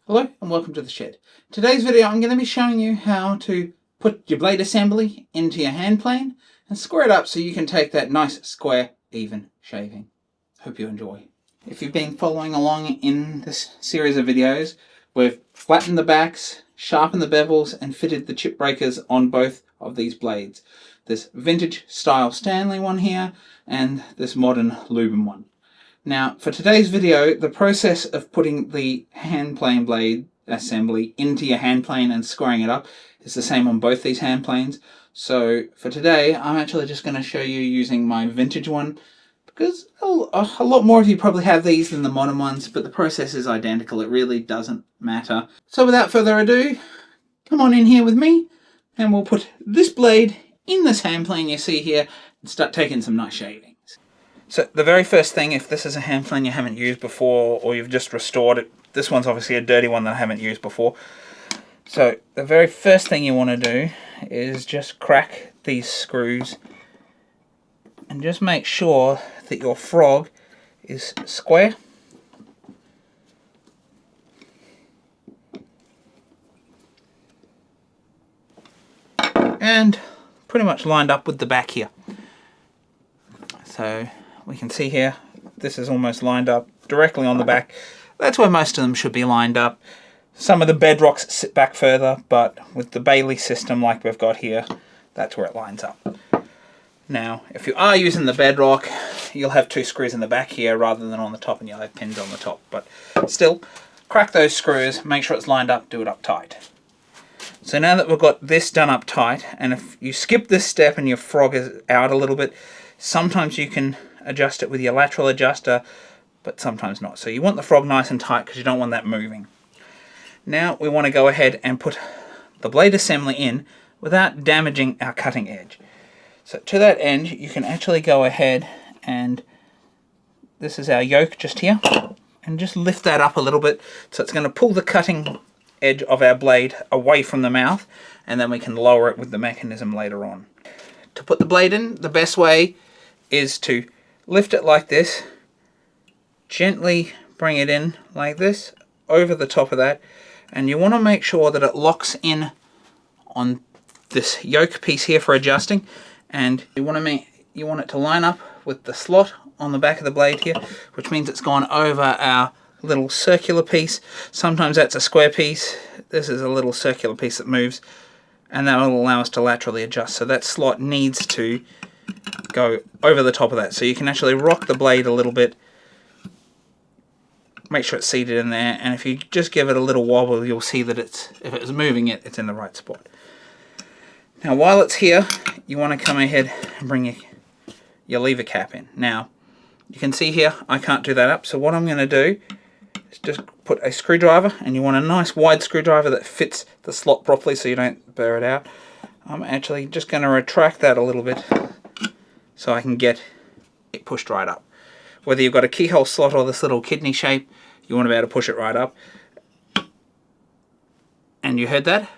Hello and welcome to the shed. Today's video I'm going to be showing you how to put your blade assembly into your hand plane and square it up so you can take that nice square even shaving. Hope you enjoy. If you've been following along in this series of videos, we've flattened the backs, sharpened the bevels and fitted the chip breakers on both of these blades. This vintage style Stanley one here and this modern Lubin one. Now, for today's video, the process of putting the hand plane blade assembly into your hand plane and squaring it up is the same on both these hand planes. So for today, I'm actually just going to show you using my vintage one, because a lot more of you probably have these than the modern ones, but the process is identical. It really doesn't matter. So without further ado, come on in here with me, and we'll put this blade in this hand plane you see here and start taking some nice shavings. So the very first thing, if this is a hand plane you haven't used before or you've just restored it, this one's obviously a dirty one that I haven't used before. So the very first thing you want to do is just crack these screws and just make sure that your frog is square. And pretty much lined up with the back here. So we can see here, this is almost lined up directly on the back. That's where most of them should be lined up. Some of the bedrocks sit back further, but with the Bailey system like we've got here, that's where it lines up. Now, if you are using the bedrock, you'll have two screws in the back here rather than on the top, and you'll have pins on the top. But still, crack those screws, make sure it's lined up, do it up tight. So now that we've got this done up tight, and if you skip this step and your frog is out a little bit, sometimes you can adjust it with your lateral adjuster, but sometimes not. So you want the frog nice and tight because you don't want that moving. Now we want to go ahead and put the blade assembly in without damaging our cutting edge. So to that end, you can actually go ahead and, this is our yoke just here, and just lift that up a little bit so it's going to pull the cutting edge of our blade away from the mouth, and then we can lower it with the mechanism later on. To put the blade in, the best way is to lift it like this, gently bring it in like this, over the top of that, and you want to make sure that it locks in on this yoke piece here for adjusting, and you want it to line up with the slot on the back of the blade here, which means it's gone over our little circular piece. Sometimes that's a square piece. This is a little circular piece that moves, and that will allow us to laterally adjust. So that slot needs to go over the top of that. So you can actually rock the blade a little bit, make sure it's seated in there, and if you just give it a little wobble, you'll see that if it's moving it's in the right spot. Now while it's here, you want to come ahead and bring your lever cap in. Now you can see here I can't do that up, so what I'm going to do is just put a screwdriver, and you want a nice wide screwdriver that fits the slot properly so you don't burr it out. I'm actually just going to retract that a little bit so I can get it pushed right up. Whether you've got a keyhole slot or this little kidney shape, you want to be able to push it right up. And you heard that?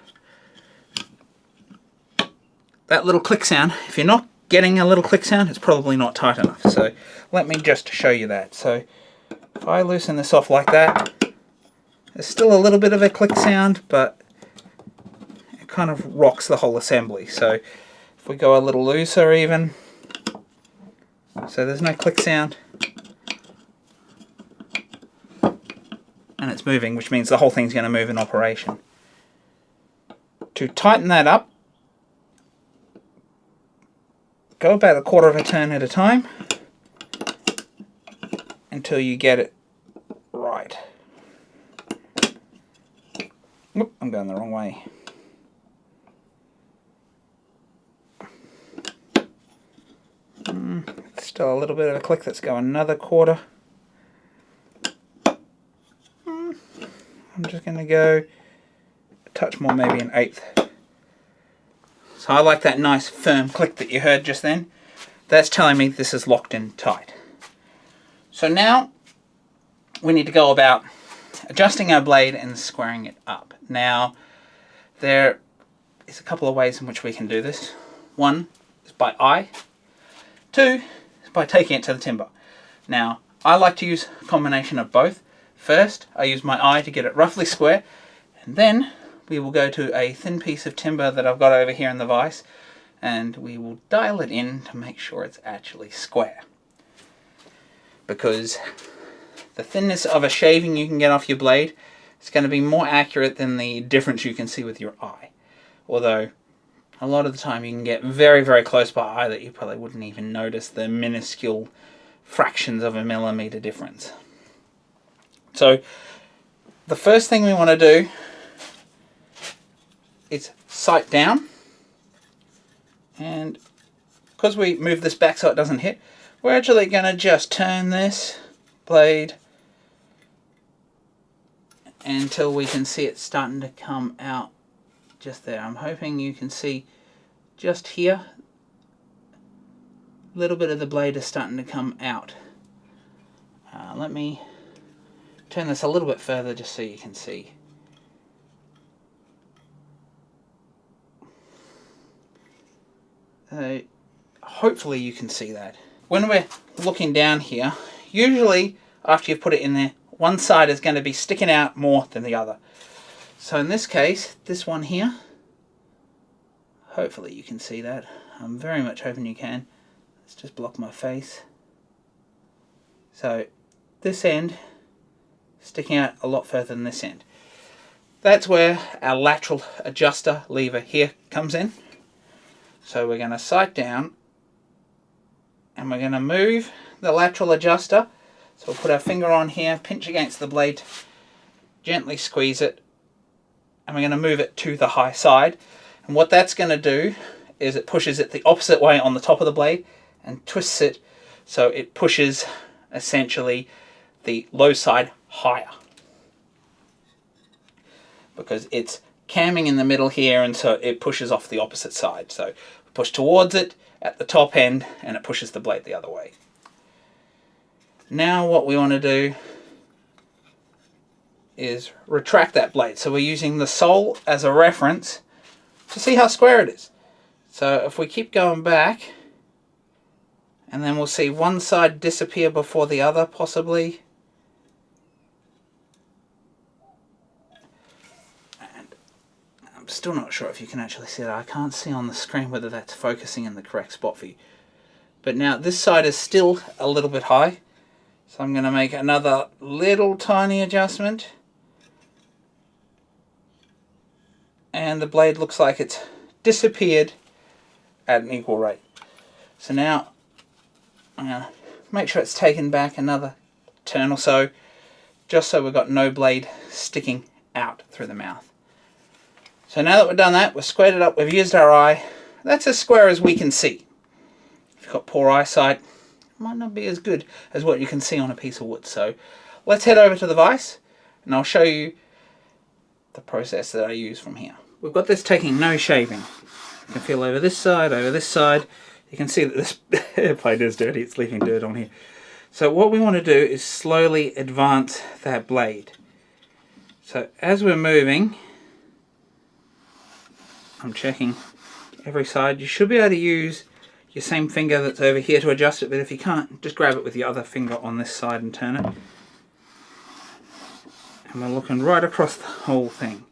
That little click sound, if you're not getting a little click sound, it's probably not tight enough. So let me just show you that. So if I loosen this off like that, there's still a little bit of a click sound, but it kind of rocks the whole assembly. So if we go a little looser even, so there's no click sound, and it's moving, which means the whole thing's going to move in operation. To tighten that up, go about a quarter of a turn at a time until you get it right. Oop, I'm going the wrong way. Still a little bit of a click. Let's go another quarter. I'm just going to go a touch more, maybe an eighth. So I like that nice firm click that you heard just then. That's telling me this is locked in tight. So now we need to go about adjusting our blade and squaring it up. Now there is a couple of ways in which we can do this. One is by eye. Two is by taking it to the timber. Now I like to use a combination of both. First, I use my eye to get it roughly square, and then we will go to a thin piece of timber that I've got over here in the vise, and we will dial it in to make sure it's actually square. Because the thinness of a shaving you can get off your blade is going to be more accurate than the difference you can see with your eye. Although, a lot of the time you can get very, very close by eye that you probably wouldn't even notice the minuscule fractions of a millimeter difference. So, the first thing we want to do is sight down, and because we move this back so it doesn't hit, we're actually going to just turn this blade until we can see it starting to come out just there. I'm hoping you can see just here, a little bit of the blade is starting to come out. Let me turn this a little bit further just so you can see. Hopefully you can see that. When we're looking down here, usually after you've put it in there, one side is going to be sticking out more than the other. So in this case, this one here, hopefully you can see that. I'm very much hoping you can. Let's just block my face. So this end sticking out a lot further than this end. That's where our lateral adjuster lever here comes in. So we're going to sight down and we're going to move the lateral adjuster. So we'll put our finger on here, pinch against the blade, gently squeeze it, and we're going to move it to the high side. And what that's going to do is it pushes it the opposite way on the top of the blade and twists it so it pushes essentially the low side higher, because it's camming in the middle here, and so it pushes off the opposite side. So push towards it at the top end and it pushes the blade the other way. Now what we want to do is retract that blade. So we're using the sole as a reference to see how square it is. So if we keep going back, and then we'll see one side disappear before the other possibly. Still not sure if you can actually see that. I can't see on the screen whether that's focusing in the correct spot for you. But now this side is still a little bit high, so I'm going to make another little tiny adjustment, and the blade looks like it's disappeared at an equal rate. So now I'm going to make sure it's taken back another turn or so, just so we've got no blade sticking out through the mouth. So now that we've done that, we've squared it up, we've used our eye. That's as square as we can see. If you've got poor eyesight, it might not be as good as what you can see on a piece of wood. So let's head over to the vise and I'll show you the process that I use from here. We've got this taking no shaving. You can feel over this side, over this side. You can see that this blade is dirty, it's leaving dirt on here. So what we want to do is slowly advance that blade. So as we're moving, I'm checking every side. You should be able to use your same finger that's over here to adjust it, but if you can't, just grab it with the other finger on this side and turn it. And we're looking right across the whole thing.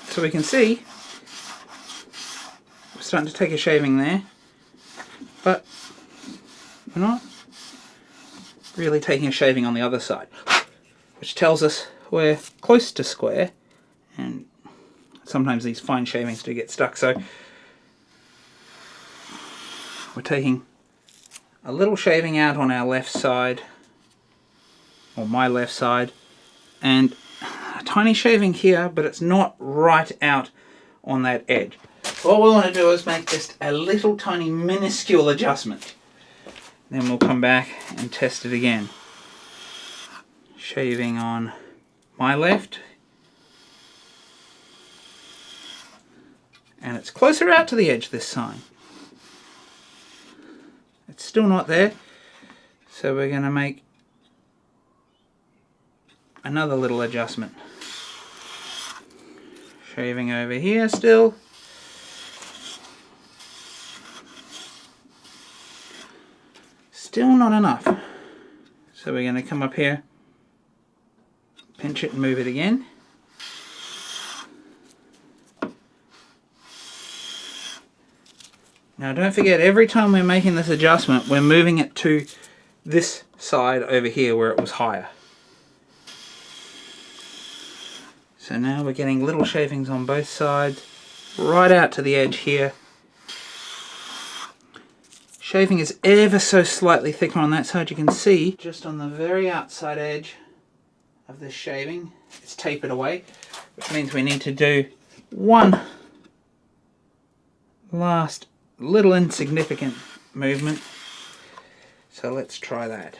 So we can see we're starting to take a shaving there, but we're not really taking a shaving on the other side, which tells us we're close to square, and sometimes these fine shavings do get stuck. So we're taking a little shaving out on our left side, or my left side, and a tiny shaving here, but it's not right out on that edge. What we want to do is make just a little tiny minuscule adjustment. Then we'll come back and test it again. Shaving on my left, and it's closer out to the edge this time. It's still not there, so we're going to make another little adjustment. Shaving over here still. still not enough. So we're going to come up here, pinch it and move it again. Now don't forget, every time we're making this adjustment, we're moving it to this side over here where it was higher. So now we're getting little shavings on both sides, right out to the edge here. Shaving is ever so slightly thicker on that side. You can see just on the very outside edge of this shaving, it's tapered away, which means we need to do one last little insignificant movement. So let's try that.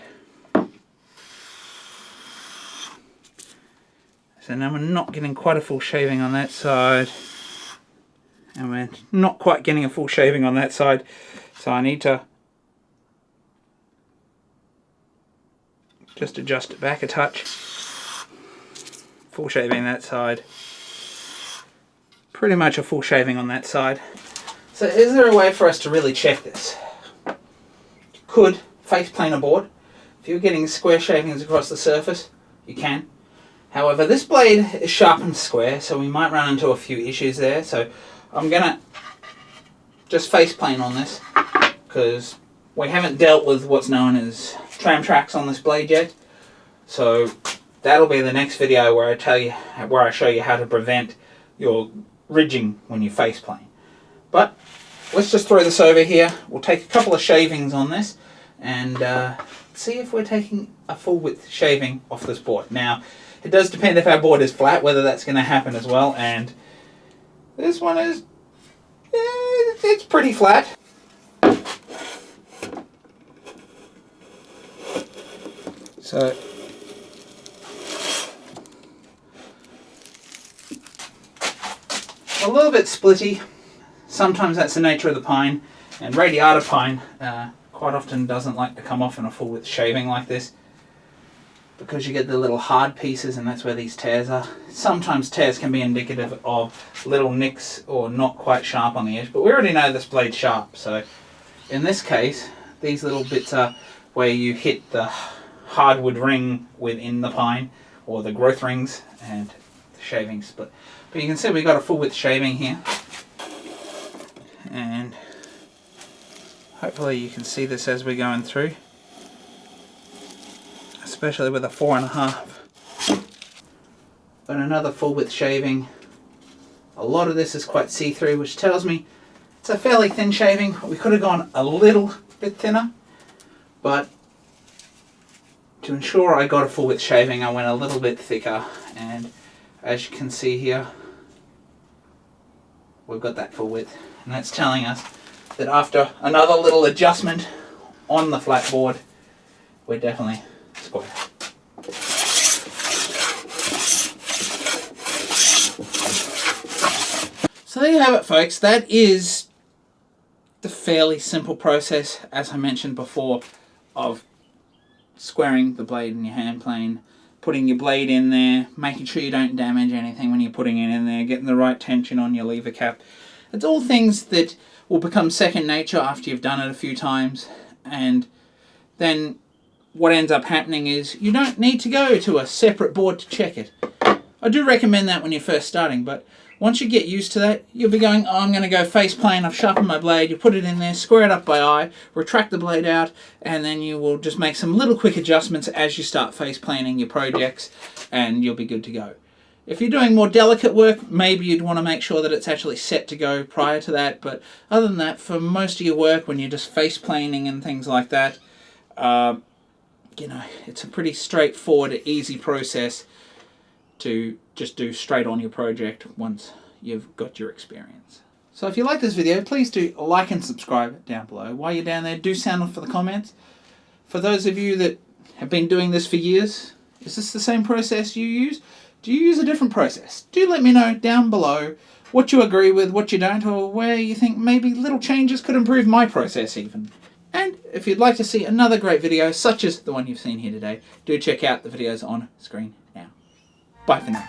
So now we're not getting quite a full shaving on that side, and we're not quite getting a full shaving on that side, so I need to just adjust it back a touch. Full shaving that side, pretty much a full shaving on that side. So is there a way for us to really check this? You could face plane a board. If you're getting square shavings across the surface, you can. However, this blade is sharpened square, so we might run into a few issues there. So I'm going to just face plane on this, because we haven't dealt with what's known as tram tracks on this blade yet. So that'll be the next video where I show you how to prevent your ridging when you face plane. But let's just throw this over here. We'll take a couple of shavings on this and see if we're taking a full width shaving off this board. Now, it does depend if our board is flat, whether that's going to happen as well. And this one is, it's pretty flat. So a little bit splitty. Sometimes that's the nature of the pine, and radiata pine quite often doesn't like to come off in a full width shaving like this, because you get the little hard pieces, and that's where these tears are. Sometimes tears can be indicative of little nicks or not quite sharp on the edge, but we already know this blade's sharp, so in this case these little bits are where you hit the hardwood ring within the pine, or the growth rings, and the shaving split. But you can see we got a full width shaving here, and hopefully you can see this as we're going through, especially with a 4.5. But another full width shaving. A lot of this is quite see-through, which tells me it's a fairly thin shaving. We could have gone a little bit thinner, but to ensure I got a full width shaving, I went a little bit thicker, and as you can see here, we've got that full width, and that's telling us that after another little adjustment on the flat board, we're definitely square. So there you have it, folks. That is the fairly simple process, as I mentioned before, of squaring the blade in your hand plane, putting your blade in there, making sure you don't damage anything when you're putting it in there, getting the right tension on your lever cap. It's all things that will become second nature after you've done it a few times, and then what ends up happening is you don't need to go to a separate board to check it. I do recommend that when you're first starting, but once you get used to that, you'll be going, oh, I'm going to go face plane, I've sharpened my blade, you put it in there, square it up by eye, retract the blade out, and then you will just make some little quick adjustments as you start face planing your projects, and you'll be good to go. If you're doing more delicate work, maybe you'd want to make sure that it's actually set to go prior to that, but other than that, for most of your work, when you're just face planing and things like that, you know, it's a pretty straightforward, easy process to just do straight on your project once you've got your experience. So if you like this video, please do like and subscribe down below. While you're down there, do sound off for the comments. For those of you that have been doing this for years, is this the same process you use? Do you use a different process? Do let me know down below what you agree with, what you don't, or where you think maybe little changes could improve my process even. And if you'd like to see another great video, such as the one you've seen here today, do check out the videos on screen now. Bye for now.